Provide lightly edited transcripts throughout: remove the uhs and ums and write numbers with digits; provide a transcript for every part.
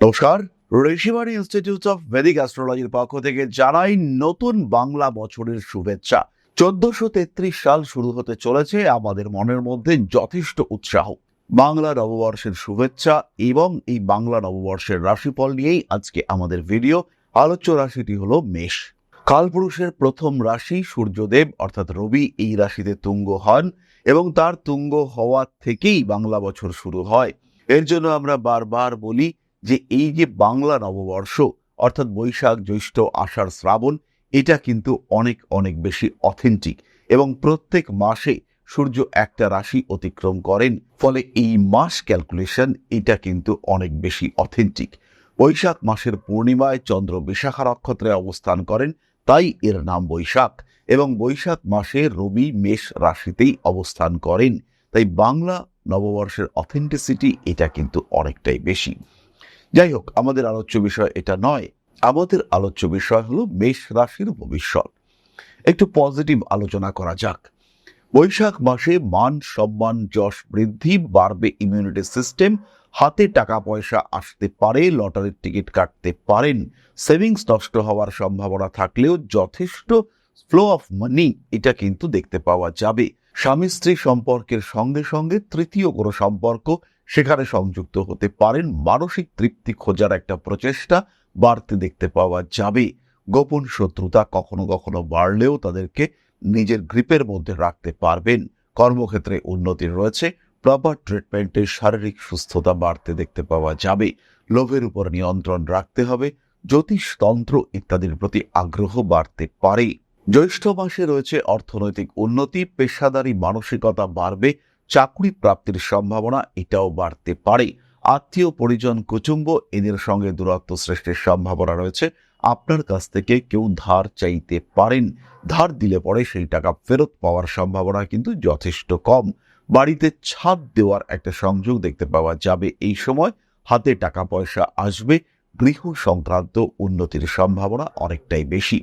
নমস্কার। Rishibani institute of Vedic অ্যাস্ট্রোলজির পক্ষ থেকে জানাই নতুন বাংলা বছরের শুভেচ্ছা। 1433 সাল শুরু হতে চলেছে, আমাদের মনের মধ্যে যথেষ্ট উৎসাহ। বাংলা নববর্ষের শুভেচ্ছা এবং এই বাংলা নববর্ষের রাশিফল নিয়েই আজকে আমাদের ভিডিও। আলোচ্য রাশিটি হলো মেষ। কালপুরুষের প্রথম রাশি সূর্যদেব অর্থাৎ রবি এই রাশিতে তুঙ্গ হন এবং তার তুঙ্গ হওয়া থেকেই বাংলা বছর শুরু হয়। এর জন্য আমরা বারবার বলি যে এই যে বাংলা নববর্ষ অর্থাৎ বৈশাখ, জ্যৈষ্ঠ, আষাঢ়, শ্রাবণ, এটা কিন্তু অনেক অনেক বেশি অথেন্টিক এবং প্রত্যেক মাসে সূর্য একটা রাশি অতিক্রম করেন, ফলে এই মাস ক্যালকুলেশন এটা কিন্তু অনেক বেশি অথেন্টিক। বৈশাখ মাসের পূর্ণিমায় চন্দ্র বিশাখা নক্ষত্রে অবস্থান করেন, তাই এর নাম বৈশাখ, এবং বৈশাখ মাসে রবি মেষ রাশিতেই অবস্থান করেন, তাই বাংলা নববর্ষের অথেন্টিসিটি এটা কিন্তু অনেকটাই বেশি। যাই হোক, আমাদের আলোচ্য বিষয় এটা নয়। আমাদের আলোচ্য বিষয় হলো মেষ রাশির ভবিষ্যৎ। একটু পজিটিভ আলোচনা করা যাক। বৈশাখ মাসে মান সম্মান যশ বৃদ্ধি, বাড়বে ইমিউনিটি সিস্টেম, হাতে টাকা পয়সা আসতে পারে, লটারির টিকিট কাটতে পারেন, সেভিংস নষ্ট হওয়ার সম্ভাবনা থাকলেও যথেষ্ট ফ্লো অফ মানি এটা কিন্তু দেখতে পাওয়া যাবে। স্বামী স্ত্রী সম্পর্কের সঙ্গে সঙ্গে তৃতীয় কোনো সম্পর্ক সেখানে সংযুক্ত হতে পারেন, মানসিক তৃপ্তি খোঁজার একটা প্রচেষ্টা বাড়তে দেখতে পাওয়া যাবে। গোপন শত্রুতা কখনো কখনো বাড়লেও তাদেরকে নিজের গ্রিপের মধ্যে রাখতে পারবেন। কর্মক্ষেত্রে উন্নতি রয়েছে, প্রপার ট্রিটমেন্টে শারীরিক সুস্থতা বাড়তে দেখতে পাওয়া যাবে। লোভের উপর নিয়ন্ত্রণ রাখতে হবে, জ্যোতিষতন্ত্র ইত্যাদির প্রতি আগ্রহ বাড়তে পারে। জ্যৈষ্ঠ মাসে রয়েছে অর্থনৈতিক উন্নতি, পেশাদারি মানসিকতা বাড়বে, চাকরি প্রাপ্তির সম্ভাবনা এটাও বাড়তে পারে। আত্মীয় পরিজন কুটুম্ব এদের সঙ্গে দূরত্ব সৃষ্টির সম্ভাবনা রয়েছে। আপনার কাছ থেকে কেউ ধার চাইতে পারেন, ধার দিলে পরে সেই টাকা ফেরত পাওয়ার সম্ভাবনা কিন্তু যথেষ্ট কম। বাড়িতে ছাদ দেওয়ার একটা সংযোগ দেখতে পাওয়া যাবে এই সময়। হাতে টাকা পয়সা আসবে, গৃহ সংক্রান্ত উন্নতির সম্ভাবনা অনেকটাই বেশি।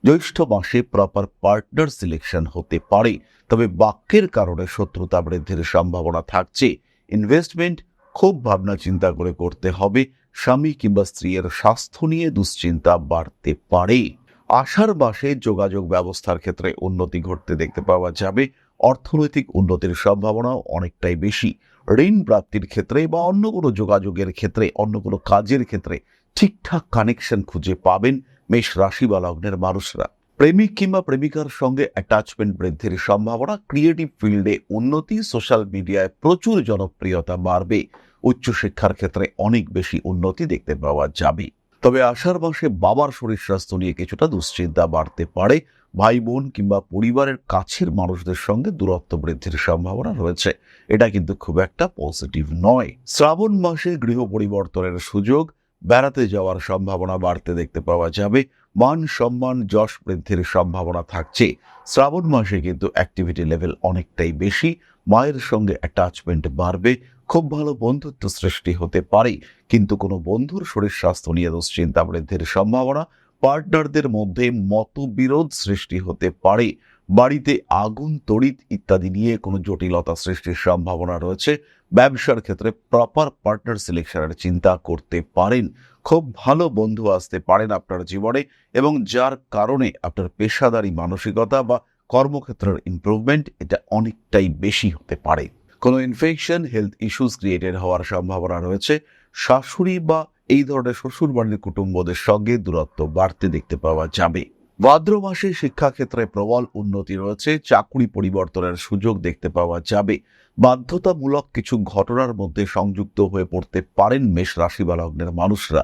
জ্যৈষ্ঠ মাসে প্রপার পার্টনার সিলেকশন হতে পারে, তবে বাক্যের কারণে শত্রুতা বৃদ্ধির সম্ভাবনা থাকছে। ইনভেস্টমেন্ট খুব ভাবনা চিন্তা করে করতে হবে। স্বামী কিংবা স্ত্রীর স্বাস্থ্য নিয়ে দুশ্চিন্তা বাড়তে পারে। আষাঢ় মাসে যোগাযোগ ব্যবস্থার ক্ষেত্রে উন্নতি ঘটতে দেখতে পাওয়া যাবে। অর্থনৈতিক উন্নতির সম্ভাবনাও অনেকটাই বেশি। ঋণ প্রাপ্তির ক্ষেত্রে বা অন্য কোনো যোগাযোগের ক্ষেত্রে, অন্য কোনো কাজের ক্ষেত্রে ঠিকঠাক কানেকশন খুঁজে পাবেন মেষ রাশি বা লগ্নের মানুষরা। প্রেমিক কিংবা প্রেমিকার সঙ্গে অ্যাটাচমেন্ট বৃদ্ধির সম্ভাবনা, ক্রিয়েটিভ ফিল্ডে উন্নতি, সোশ্যাল মিডিয়ায় প্রচুর জনপ্রিয়তা বাড়বে। উচ্চশিক্ষার ক্ষেত্রে অনেক বেশি উন্নতি দেখতে পাওয়া যাবে। তবে আষাঢ় মাসে বাবার শরীর স্বাস্থ্য নিয়ে কিছুটা দুশ্চিন্তা বাড়তে পারে। ভাই বোন কিংবা পরিবারের কাছের মানুষদের সঙ্গে দূরত্ব বৃদ্ধির সম্ভাবনা রয়েছে, এটা কিন্তু খুব একটা পজিটিভ নয়। শ্রাবণ মাসে গৃহ পরিবর্তনের সুযোগ, বেড়াতে যাওয়ার সম্ভাবনা বাড়তে দেখতে পাওয়া যাবে। মান সম্মান যশ বৃদ্ধির সম্ভাবনা থাকছে। শ্রাবণ মাসে কিন্তু অ্যাক্টিভিটি লেভেল অনেকটাই বেশি। মায়ের সঙ্গে অ্যাটাচমেন্ট বাড়বে, খুব ভালো বন্ধুত্ব সৃষ্টি হতে পারে, কিন্তু কোনো বন্ধুর শরীর স্বাস্থ্য নিয়ে দুশ্চিন্তা বৃদ্ধির সম্ভাবনা। পার্টনারদের মধ্যে মতবিরোধ সৃষ্টি হতে পারে। বাড়িতে আগুন তড়িৎ ইত্যাদি নিয়ে কোনো জটিলতা সৃষ্টির সম্ভাবনা রয়েছে। ব্যবসার ক্ষেত্রে প্রপার পার্টনার সিলেকশনের চিন্তা করতে পারেন। খুব ভালো বন্ধু আসতে পারেন আপনার জীবনে, এবং যার কারণে আপনার পেশাদারি মানসিকতা বা কর্মক্ষেত্রের ইমপ্রুভমেন্ট এটা অনেকটাই বেশি হতে পারে। কোনো ইনফেকশন, হেলথ ইস্যুস ক্রিয়েটেড হওয়ার সম্ভাবনা রয়েছে। শাশুড়ি বা এই ধরনের শ্বশুর বাড়ির কুটুম্বদের সঙ্গে দূরত্ব বাড়তে দেখতে পাওয়া যাবে। ভাদ্র মাসে শিক্ষাক্ষেত্রে প্রবল উন্নতি রয়েছে, চাকরি পরিবর্তনের সুযোগ দেখতে পাওয়া যাবে। বাধ্যতামূলক কিছু ঘটনার মধ্যে সংযুক্ত হয়ে পড়তে পারেন মেষ রাশি বা লগ্নের মানুষরা।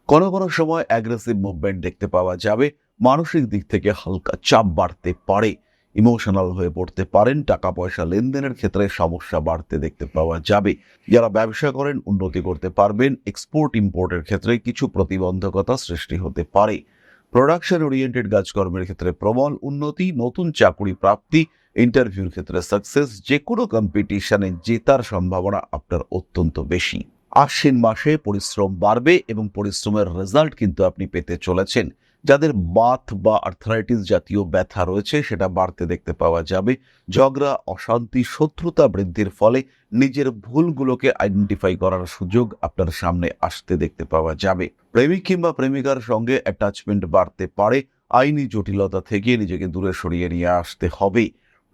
কোনো কোনো সময় অ্যাগ্রেসিভ মুভমেন্ট দেখতে পাওয়া যাবে। মানসিক দিক থেকে হালকা চাপ বাড়তে পারে, ইমোশনাল হয়ে পড়তে পারেন। টাকা পয়সা লেনদেনের ক্ষেত্রে সমস্যা বাড়তে দেখতে পাওয়া যাবে। যারা ব্যবসা করেন উন্নতি করতে পারবেন। এক্সপোর্ট ইম্পোর্টের ক্ষেত্রে কিছু প্রতিবন্ধকতা সৃষ্টি হতে পারে। প্রোডাকশন ওরিয়েন্টেড কাজকর্মের ক্ষেত্রে প্রবল উন্নতি, নতুন চাকরি প্রাপ্তি, ইন্টারভিউর ক্ষেত্রে সাকসেস, যে কোনো কম্পিটিশনে জেতার সম্ভাবনা আপনার অত্যন্ত বেশি। আশ্বিন মাসে পরিশ্রম বাড়বে এবং পরিশ্রমের রেজাল্ট কিন্তু আপনি পেতে চলেছেন। যাদের বাত বা আর্থ্রাইটিস জাতীয় ব্যথা রয়েছে সেটা বাড়তে দেখতে পাওয়া যাবে। ঝগড়া, অশান্তি, শত্রুতা বৃদ্ধির ফলে নিজের ভুলগুলোকে আইডেন্টিফাই করার সুযোগ আপনার সামনে আসতে দেখতে পাওয়া যাবে। প্রেমিক কিংবা প্রেমিকার সঙ্গে অ্যাটাচমেন্ট বাড়তে পারে। আইনি জটিলতা থেকে নিজেকে দূরে সরিয়ে নিয়ে আসতে হবে।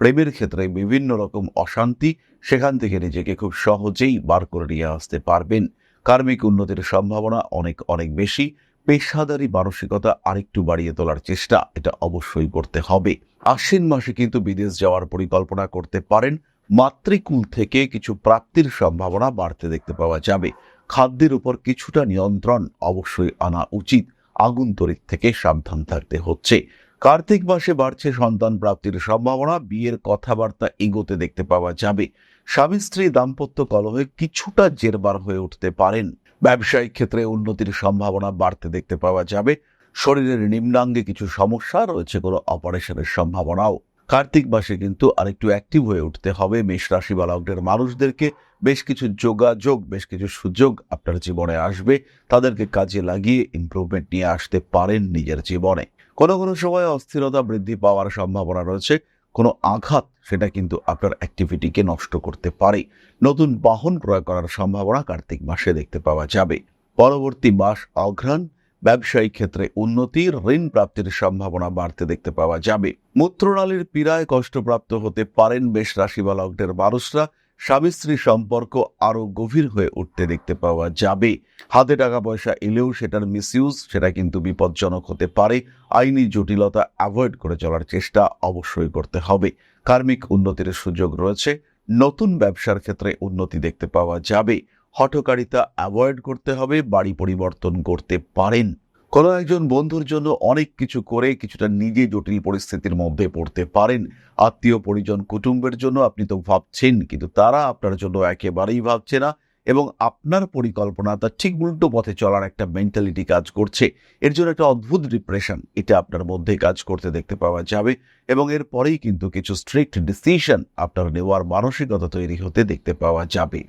প্রেমের ক্ষেত্রে বিভিন্ন রকম অশান্তি, সেখান থেকে নিজেকে খুব সহজেই বার করে নিয়ে আসতে পারবেন। কার্মিক উন্নতির সম্ভাবনা অনেক অনেক বেশি। পেশাদারি মানসিকতা আরেকটু বাড়িয়ে তোলার চেষ্টা এটা অবশ্যই করতে হবে। আশ্বিন মাসে কিন্তু বিদেশ যাওয়ার পরিকল্পনা করতে পারেন। মাতৃকুল থেকে কিছু প্রাপ্তির সম্ভাবনা বাড়তে দেখতে পাওয়া যাবে। খাদ্যের উপর কিছুটা নিয়ন্ত্রণ অবশ্যই আনা উচিত। আগুন তড়িৎ থেকে সাবধান থাকতে হচ্ছে। কার্তিক মাসে বাড়ছে সন্তান প্রাপ্তির সম্ভাবনা। বিয়ের কথাবার্তা এগোতে দেখতে পাওয়া যাবে। স্বামী স্ত্রী দাম্পত্য কলহে কিছুটা জেরবার হয়ে উঠতে পারেন। ব্যবসায়িক ক্ষেত্রে উন্নতির সম্ভাবনা বাড়তে দেখতে পাওয়া যাবে। শরীরের নিম্নাঙ্গে কিছু সমস্যা রয়েছে, কোনো অপারেশনের সম্ভাবনাও। কার্তিক মাসে কিন্তু আরেকটু অ্যাক্টিভ হয়ে উঠতে হবে মেষ রাশি বা লগ্নের মানুষদেরকে। বেশ কিছু যোগাযোগ, বেশ কিছু সুযোগ আপনার জীবনে আসবে। তাদেরকে কাজে লাগিয়ে ইমপ্রুভমেন্ট নিয়ে আসতে পারেন নিজের জীবনে। কোনো কোনো সময় অস্থিরতা বৃদ্ধি পাওয়ার সম্ভাবনা রয়েছে। কোনো আঘাত সেটা কিন্তু আপনার অ্যাক্টিভিটিকে নষ্ট করতে পারে। নতুন বাহন ক্রয় করার সম্ভাবনা কার্তিক মাসে দেখতে পাওয়া যাবে। পরবর্তী মাস অঘ্রাণ। ব্যবসায়িক ক্ষেত্রে উন্নতির, ঋণ প্রাপ্তির সম্ভাবনা বাড়তে দেখতে পাওয়া যাবে। মূত্রনালীর পীড়ায় কষ্টপ্রাপ্ত হতে পারেন মেষ রাশি বা লগ্নের মানুষরা। স্বামী স্ত্রী সম্পর্ক আরো গভীর হয়ে উঠতে দেখতে পাওয়া যাবে। হাতে টাকা পয়সা এলেও সেটার মিসইউজ সেটা কিন্তু বিপজ্জনক হতে পারে। আইনি জটিলতা অ্যাভয়েড করে চলার চেষ্টা অবশ্যই করতে হবে। কার্মিক উন্নতির সুযোগ রয়েছে। নতুন ব্যবসার ক্ষেত্রে উন্নতি দেখতে পাওয়া যাবে। হঠকারিতা অ্যাভয়েড করতে হবে। বাড়ি পরিবর্তন করতে পারেন। কোনো একজন বন্ধুর জন্য অনেক কিছু করে কিছুটা নিজে জটিল পরিস্থিতির মধ্যে পড়তে পারেন। আত্মীয় পরিজন কুটুম্বের জন্য আপনি তো ভাবছেন, কিন্তু তারা আপনার জন্য একেবারেই ভাবছে না এবং আপনার পরিকল্পনা তার ঠিক উল্টো পথে চলার একটা মেন্টালিটি কাজ করছে। এর জন্য একটা অদ্ভুত ডিপ্রেশন এটা আপনার মধ্যে কাজ করতে দেখতে পাওয়া যাবে এবং এরপরেই কিন্তু কিছু স্ট্রিক্ট ডিসিশন আপনার নেওয়ার মানসিকতা তৈরি হতে দেখতে পাওয়া যাবে।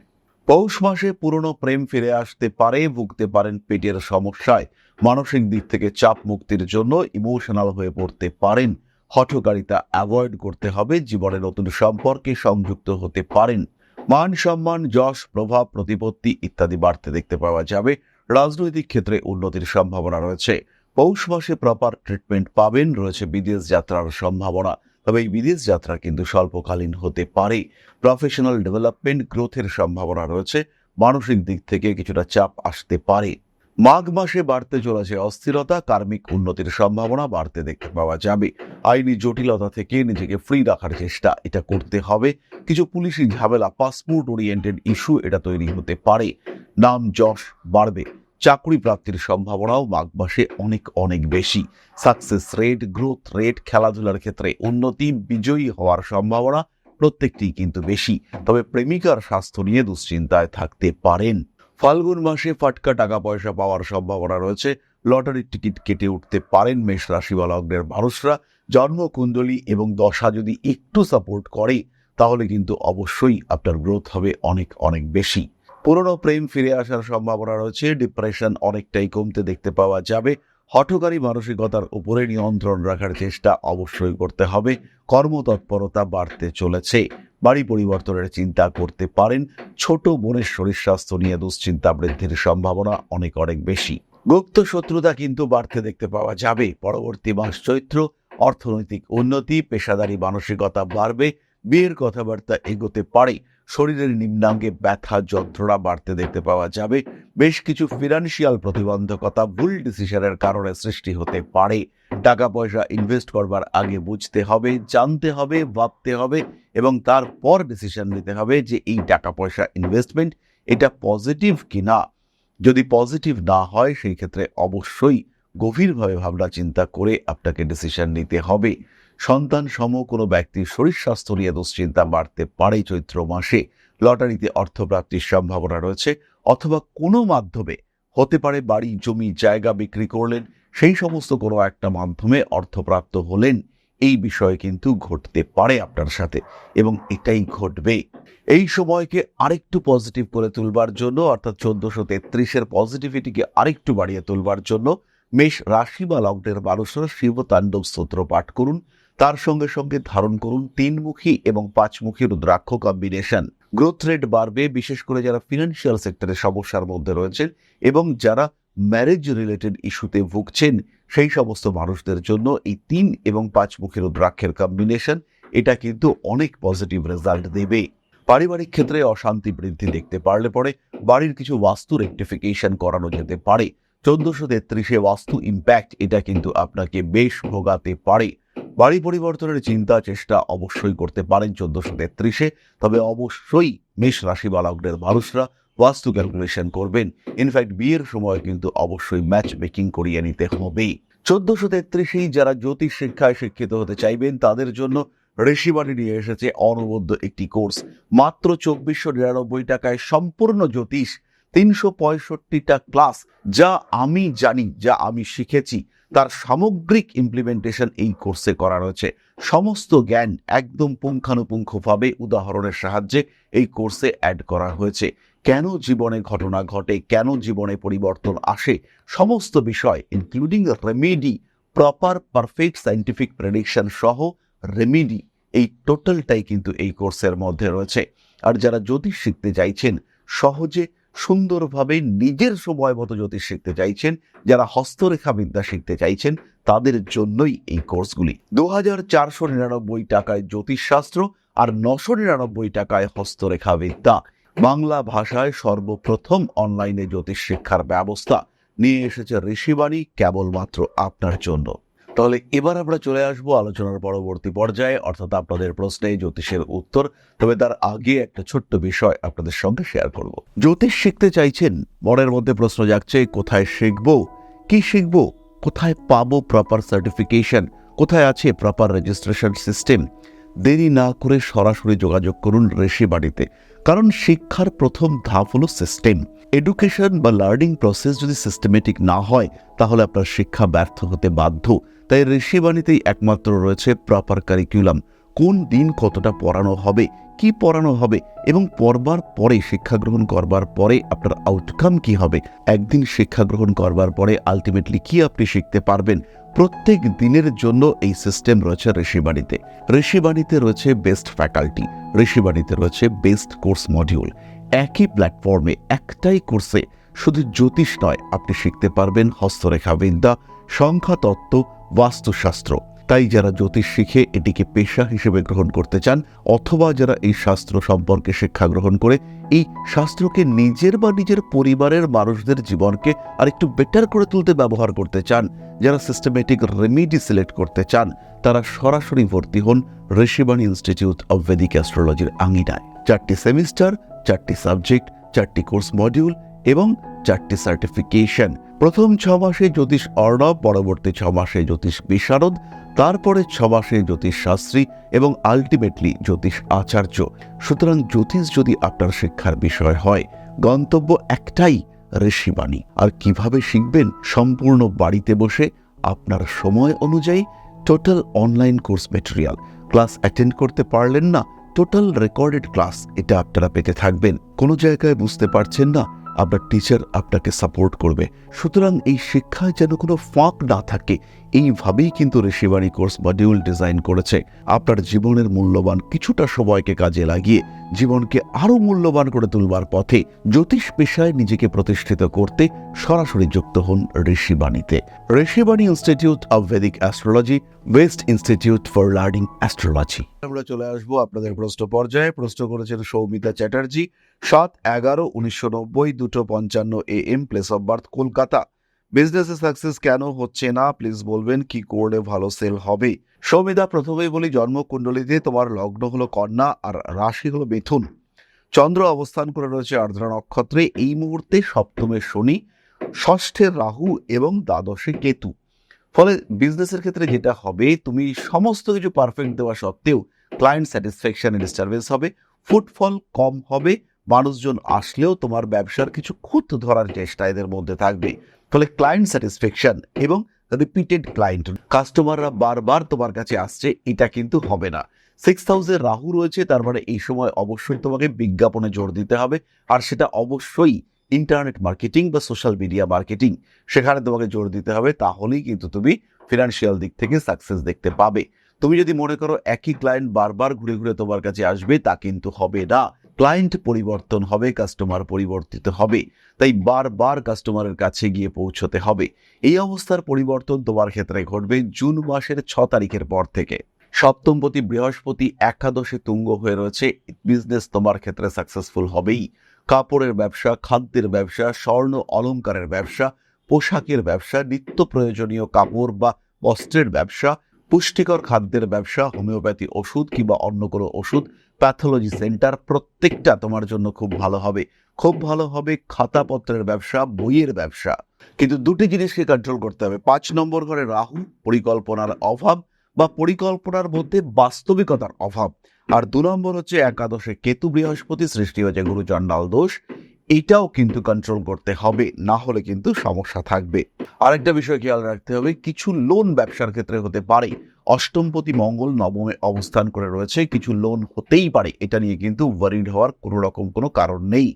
পৌষ মাসে পুরনো প্রেম ফিরে আসতে পারে। ভুগতে পারেন পেটের সমস্যায়। মানসিক দিক থেকে চাপ মুক্তির জন্য ইমোশনাল হয়ে পড়তে পারেন। হঠকারিতা অ্যাভয়েড করতে হবে। জীবনে নতুন সম্পর্কে সংযুক্ত হতে পারেন। মান সম্মান, যশ, প্রভাব, প্রতিপত্তি ইত্যাদি বাড়তে দেখতে পাওয়া যাবে। রাজনৈতিক ক্ষেত্রে উন্নতির সম্ভাবনা রয়েছে। পৌষ মাসে প্রপার ট্রিটমেন্ট পাবেন। রয়েছে বিদেশ যাত্রার সম্ভাবনা, তবে এই বিদেশ যাত্রা কিন্তু স্বল্পকালীন হতে পারে। প্রফেশনাল ডেভেলপমেন্ট, গ্রোথের সম্ভাবনা রয়েছে। মানসিক দিক থেকে কিছুটা চাপ আসতে পারে। মাঘ মাসে বাড়তে চলেছে অস্থিরতা। কার্মিক উন্নতির সম্ভাবনা বাড়তে দেখতে পাওয়া যাবে। আইনি জটিলতা থেকে নিজেকে ফ্রি রাখার চেষ্টা এটা করতে হবে। কিছু পুলিশি ঝামেলা, পাসপোর্ট ওরিয়েন্টেড ইস্যু এটা তৈরি হতে পারে। নাম যশ বাড়বে। চাকরি প্রাপ্তির সম্ভাবনাও মাঘ মাসে অনেক অনেক বেশি। সাকসেস রেট, গ্রোথ রেট, খেলাধুলার ক্ষেত্রে উন্নতি, বিজয়ী হওয়ার সম্ভাবনা প্রত্যেকটি কিন্তু বেশি। তবে প্রেমিকার স্বাস্থ্য নিয়ে দুশ্চিন্তায় থাকতে পারেন। ফাল্গুন মাসে ফাটকা টাকা পয়সা পাওয়ার সম্ভাবনা রয়েছে। লটারির টিকিট কেটে উঠতে পারেন মেষ রাশি বা লগ্নের মানুষরা। জন্মকুণ্ডলী এবং দশা যদি একটু সাপোর্ট করে তাহলে কিন্তু অবশ্যই আপনার গ্রোথ হবে অনেক অনেক বেশি। পুরনো প্রেম ফিরে আসার সম্ভাবনা রয়েছে। ডিপ্রেশন অনেকটাই কমতে দেখতে পাওয়া যাবে। হঠকারী মানসিকতার উপরে নিয়ন্ত্রণ রাখার চেষ্টা অবশ্যই করতে হবে। কর্মতৎপরতা বাড়তে চলেছে। বাড়ি পরিবর্তনের চিন্তা করতে পারেন। ছোট বোনের শরীর স্বাস্থ্য নিয়ে দুশ্চিন্তা বৃদ্ধির সম্ভাবনা অনেক অনেক বেশি। গুপ্ত শত্রুতা কিন্তু বাড়তে দেখতে পাওয়া যাবে। পরবর্তী মাস চৈত্র। অর্থনৈতিক উন্নতি, পেশাদারি মানসিকতা বাড়বে। বিয়ের কথাবার্তা এগোতে পারে। শরীরের নিম্নাঙ্গে ব্যথা, যন্ত্রণা বাড়তে দেখতে পাওয়া যাবে। বেশ কিছু ফিনান্সিয়াল প্রতিবন্ধকতা ভুল ডিসিশনের কারণে সৃষ্টি হতে পারে। টাকা পয়সা ইনভেস্ট করবার আগে বুঝতে হবে, জানতে হবে, ভাবতে হবে এবং তারপর ডিসিশন নিতে হবে যে এই টাকা পয়সা ইনভেস্টমেন্ট এটা পজিটিভ কিনা। যদি পজিটিভ না হয় সেই ক্ষেত্রে অবশ্যই গভীরভাবে ভাবনা চিন্তা করে আপনাকে ডিসিশন নিতে হবে। সন্তান সম কোনো ব্যক্তির শরীর স্বাস্থ্য নিয়ে দুশ্চিন্তা বাড়তে পারে চৈত্র মাসে। লটারিতে অর্থপ্রাপ্তির সম্ভাবনা রয়েছে অথবা কোনো মাধ্যমে হতে পারে বাড়ি, জমি, জায়গা বিক্রি করলেন, সেই সমস্ত কোনো একটা মাধ্যমে অর্থপ্রাপ্ত হলেন। এই বিষয়ে কিন্তু ঘটতে পারে আপনার সাথে এবং এটাই ঘটবে। এই সময়কে আরেকটু পজিটিভ করে তুলবার জন্য, অর্থাৎ 1433-এর পজিটিভিটিকে আরেকটু বাড়িয়ে তুলবার জন্য মেষ রাশি বা লগ্নের মানুষরা শিব তাণ্ডব স্তোত্র পাঠ করুন, তার সঙ্গে সঙ্গে ধারণ করুন 3মুখী এবং 5মুখী রুদ্রাক্ষ কম্বিনেশন। গ্রোথ রেট বাড়বে, বিশেষ করে যারা ফিনান্সিয়াল সেক্টরে সমস্যার মধ্যে রয়েছেন এবং যারা ম্যারেজ রিলেটেড ইস্যুতে ভুগছেন সেই সমস্ত মানুষদের জন্য এই 3 এবং 5মুখী রুদ্রাক্ষের কম্বিনেশন এটা কিন্তু অনেক পজিটিভ রেজাল্ট দেবে। পারিবারিক ক্ষেত্রে অশান্তি বৃদ্ধি দেখতে পারলে পরে বাড়ির কিছু বাস্তু রেকটিফিকেশন করানো যেতে পারে। 1433 বাস্তু ইম্প্যাক্ট এটা কিন্তু আপনাকে বেশ ভোগাতে পারে। বাড়ি পরিবর্তনের চিন্তা চেষ্টা অবশ্যই করতে পারেন 1433, তবে অবশ্যই মেষ রাশি বা লগ্নের মানুষরা বাস্তু ক্যালকুলেশন করবেন। ইনফ্যাক্ট বিয়ের সময় কিন্তু অবশ্যই ম্যাচ মেকিং করিয়ে নিতে হবে। 1433 যারা জ্যোতিষ শিক্ষায় শিক্ষিত হতে চাইবেন তাদের জন্য ঋষিবাণী নিয়ে এসেছে অনবদ্য একটি কোর্স। মাত্র 2499 টাকায় সম্পূর্ণ জ্যোতিষ, 365টা ক্লাস, যা আমি জানি, যা আমি শিখেছি তার সামগ্রিক ইমপ্লিমেন্টেশন এই কোর্সে করা রয়েছে। সমস্ত জ্ঞান একদম পুঙ্খানুপুঙ্খভাবে উদাহরণের সাহায্যে এই কোর্সে অ্যাড করা হয়েছে। কেন জীবনে ঘটনা ঘটে, কেন জীবনে পরিবর্তন আসে, সমস্ত বিষয় including remedy, proper perfect scientific prediction সহ রেমেডি, এই টোটালটাই কিন্তু এই কোর্সের মধ্যে রয়েছে। আর যারা জ্যোতিষ শিখতে চাইছেন, সহজে সুন্দরভাবে নিজের সময় মতো জ্যোতিষ শিখতে চাইছেন, যারা হস্তরেখা বিদ্যা শিখতে চাইছেন তাদের জন্যই এই কোর্সগুলি। 2499 টাকায় জ্যোতিষশাস্ত্র আর 999 টাকায় হস্তরেখা বিদ্যা। বাংলা ভাষায় সর্বপ্রথম অনলাইনে জ্যোতিষ শিক্ষার ব্যবস্থা নিয়ে এসেছে ঋষিবাণী কেবলমাত্র আপনার জন্য। তাহলে এবার আমরা চলে আসবো আলোচনার পরবর্তী পর্যায়ে, অর্থাৎ আপনাদের প্রশ্নে জ্যোতিষের উত্তর। তবে তার আগে একটা ছোট্ট বিষয় আপনাদের সঙ্গে শেয়ার করব। জ্যোতিষ শিখতে চাইছেন, মনের মধ্যে প্রশ্ন জাগছে কোথায় শিখবো, কি শিখবো, কোথায় পাবো প্রপার সার্টিফিকেশন, কোথায় আছে প্রপার রেজিস্ট্রেশন সিস্টেম। দেরি না করে সরাসরি যোগাযোগ করুন ঋষিবাণীতে, কারণ শিক্ষার প্রথম ধাপ হলো সিস্টেম। এডুকেশন বা লার্নিং প্রসেস যদি সিস্টেমেটিক না হয় তাহলে আপনার শিক্ষা ব্যর্থ হতে বাধ্য। তাই ঋষিবাণীতেই একমাত্র রয়েছে প্রপার কারিকুলাম। কোন দিন কতটা পড়ানো হবে, কি পড়ানো হবে এবং পড়বার পরে, শিক্ষা গ্রহণ করবার পরে আপনার আউটকাম কি হবে, একদিন শিক্ষা গ্রহণ করবার পরে আলটিমেটলি কি আপনি শিখতে পারবেন, প্রত্যেক দিনের জন্য এই সিস্টেম রয়েছে ঋষিবাণীতে। ঋষিবাণীতে রয়েছে বেস্ট ফ্যাকাল্টি, ঋষিবাণীতে রয়েছে বেস্ট কোর্স মডিউল। একই প্ল্যাটফর্মে একটাই কোর্সে শুধু জ্যোতিষ নয়, আপনি শিখতে পারবেন হস্তরেখা বিদ্যা, সংখ্যাতত্ত্ব, বাস্তুশাস্ত্র। তাই যারা জ্যোতিষ শিখে এটিকে পেশা হিসেবে গ্রহণ করতে চান, অথবা যারা এই শাস্ত্র সম্পর্কে শিক্ষা গ্রহণ করে এই শাস্ত্রকে নিজের বা নিজের পরিবারের মানুষদের জীবনকে আরেকটু বেটার করে তুলতে ব্যবহার করতে চান, যারা সিস্টেমেটিক রেমেডি সিলেক্ট করতে চান, তারা সরাসরি ভর্তি হন ঋষিবাণী ইনস্টিটিউট অব ভেদিক অ্যাস্ট্রোলজির আঙিনায়। 4টি সেমিস্টার, 4টি সাবজেক্ট, 4টি কোর্স মডিউল এবং 4টি সার্টিফিকেশন। প্রথম 6 মাসে জ্যোতিষ অর্ণব, পরবর্তী 6 মাসে জ্যোতিষ বিশারদ, তারপরে 6 মাসে জ্যোতিষ শাস্ত্রী এবং আলটিমেটলি জ্যোতিষ আচার্য। সুতরাং জ্যোতিষ যদি আপনার শিক্ষার বিষয় হয়, গন্তব্য একটাই, ঋষিবাণী। আর কিভাবে শিখবেন? সম্পূর্ণ বাড়িতে বসে আপনার সময় অনুযায়ী total online course material. Class attend করতে পারলেন না, টোটাল রেকর্ডেড ক্লাস এটা আপনারা পেতে থাকবেন। কোনো জায়গায় বুঝতে পারছেন না, আপনার টিচার আপনাকে সাপোর্ট করবে। সুতরাং এই শিক্ষায় যেন কোনো ফাঁক না থাকে, এইভাবেই কিন্তু ঋষিবাণী কোর্স মডিউল ডিজাইন করেছে। আপনার জীবনের মূল্যবান কিছুটা সময়কে কাজে লাগিয়ে জীবনকে আরও মূল্যবান করে তুলবার পথে জ্যোতিষ পেশায় নিজেকে প্রতিষ্ঠিত করতে সরাসরি যুক্ত হন ঋষিবাণীতে। Rishibani institute of Vedic astrology, best institute for learning astrology. আমরা চলে আসবো আপনাদের প্রশ্ন পর্যায়ে। প্রশ্ন করেছেন Soumita Chatterjee, 7/11/1990, 2:55 AM, place of birth Kolkata. বিজনেসে সাকসেস কেন হচ্ছে না প্লিজ বলবেন, কি করলে ভালো সেল হবে? সৌমিতা, প্রথমেই বলি জন্মকুণ্ডলিতে তোমার লগ্ন হলো কন্যা আর রাশি হলো মিথুন। চন্দ্র অবস্থান করে রয়েছে আর্দ্রা নক্ষত্রে। এই মুহূর্তে সপ্তমে শনি, ষষ্ঠে রাহু এবং দ্বাদশে কেতু। ফলে বিজনেসের ক্ষেত্রে যেটা হবে, তুমি সমস্ত কিছু পারফেক্ট দেওয়া সত্ত্বেও ক্লায়েন্ট স্যাটিসফ্যাকশনে ডিস্টারবেন্স হবে, ফুটফল কম হবে, মানুষজন আসলেও তোমার ব্যবসার কিছু খুঁত ধরার চেষ্টা এদের মধ্যে থাকবে। ফলে ক্লায়েন্ট স্যাটিসফ্যাকশন এবং রিপিটেড ক্লায়েন্ট, কাস্টমাররা বারবার তোমার কাছে আসছে, এটা কিন্তু হবে না। 6th হাউসে রাহু রয়েছে, তার মানে এই সময় অবশ্যই তোমাকে বিজ্ঞাপনে জোর দিতে হবে, আর সেটা অবশ্যই ইন্টারনেট মার্কেটিং বা সোশ্যাল মিডিয়া মার্কেটিং, সেখানে তোমাকে জোর দিতে হবে, তাহলেই কিন্তু তুমি ফিনান্সিয়াল দিক থেকে সাকসেস দেখতে পাবে। তুমি যদি মনে করো একই ক্লায়েন্ট বারবার ঘুরে ঘুরে তোমার কাছে আসবে, তা কিন্তু হবে না। ক্লায়েন্ট পরিবর্তন হবে, কাস্টমার পরিবর্তিত হবে, তাই বারবার কাস্টমারের কাছে গিয়ে পৌঁছতে হবে। এই অবস্থার পরিবর্তন তোমার ক্ষেত্রে ঘটবে জুন মাসের 6 তারিখের পর থেকে। সপ্তমপতি বৃহস্পতি একাদশে তুঙ্গ হয়ে রয়েছে, বিজনেস তোমার ক্ষেত্রে সাকসেসফুল হবেই। কাপড়ের ব্যবসা, খাদ্যের ব্যবসা, স্বর্ণ অলংকারের ব্যবসা, পোশাকের ব্যবসা, নিত্য প্রয়োজনীয় কাপড় বা বস্ত্রের ব্যবসা, পুষ্টিকর খাদ্যের ব্যবসা, হোমিওপ্যাথি ওষুধ কিংবা অন্য কোনো ওষুধ, প্যাথোলজি সেন্টার, প্রত্যেকটা তোমার জন্য খুব ভালো হবে। খুব ভালো হবে খাতাপত্রের ব্যবসা, বইয়ের ব্যবসা। কিন্তু দুটি জিনিসকে কন্ট্রোল করতে হবে। 5 নম্বর ঘরে রাহু, পরিকল্পনার অভাব বা পরিকল্পনার মধ্যে বাস্তবিকতার অভাব। আর 2 নম্বর হচ্ছে একাদশে কেতু বৃহস্পতি, সৃষ্টি হয়েছে গুরু চণ্ডাল দোষ। এটাও কিন্তু কন্ট্রোল করতে হবে, না হলে কিন্তু সমস্যা থাকবে। আরেকটা বিষয় খেয়াল রাখতে হবে, কিছু লোন ব্যবসার ক্ষেত্রে হতে পারে। অষ্টমপতি মঙ্গল নবমে অবস্থান করে রয়েছে, কিছু লোন হতেই পারে, এটা নিয়ে কিন্তু ওয়ারিড হওয়ার কোনো রকম কোনো কারণ নেই।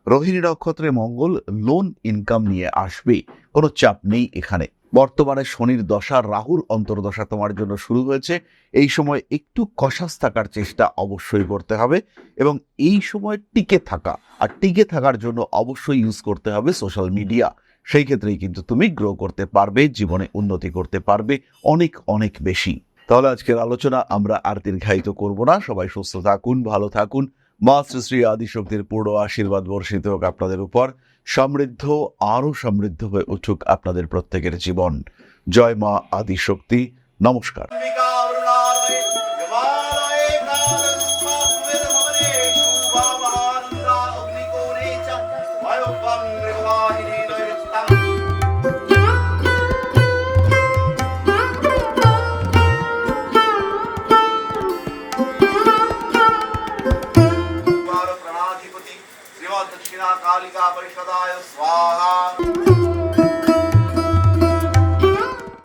রোহিণী নক্ষত্রে মঙ্গল লোন ইনকাম নিয়ে আসবে, কোনো চাপ নেই এখানে। বর্তমানে শনির দশা, রাহুর অন্তর্দশা তোমার জন্য শুরু হয়েছে। এই সময় একটু কশাস থাকার চেষ্টা অবশ্যই করতে হবে, এবং এই সময় টিকে থাকা, আর টিকে থাকার জন্য অবশ্যই ইউজ করতে হবে সোশ্যাল মিডিয়া। সেই ক্ষেত্রেই কিন্তু তুমি গ্রো করতে পারবে, জীবনে উন্নতি করতে পারবে অনেক অনেক বেশি। তাহলে আজকের আলোচনা আমরা আর দীর্ঘায়িত করব না। সবাই সুস্থ থাকুন, ভালো থাকুন। মা শ্রী শ্রী আদিশক্তির পূর্ণ আশীর্বাদ বর্ষিত হোক আপনাদের উপর। সমৃদ্ধ, আরো সমৃদ্ধ হয়ে উঠুক আপনাদের প্রত্যেকের জীবন। জয় মা আদিশক্তি। নমস্কার।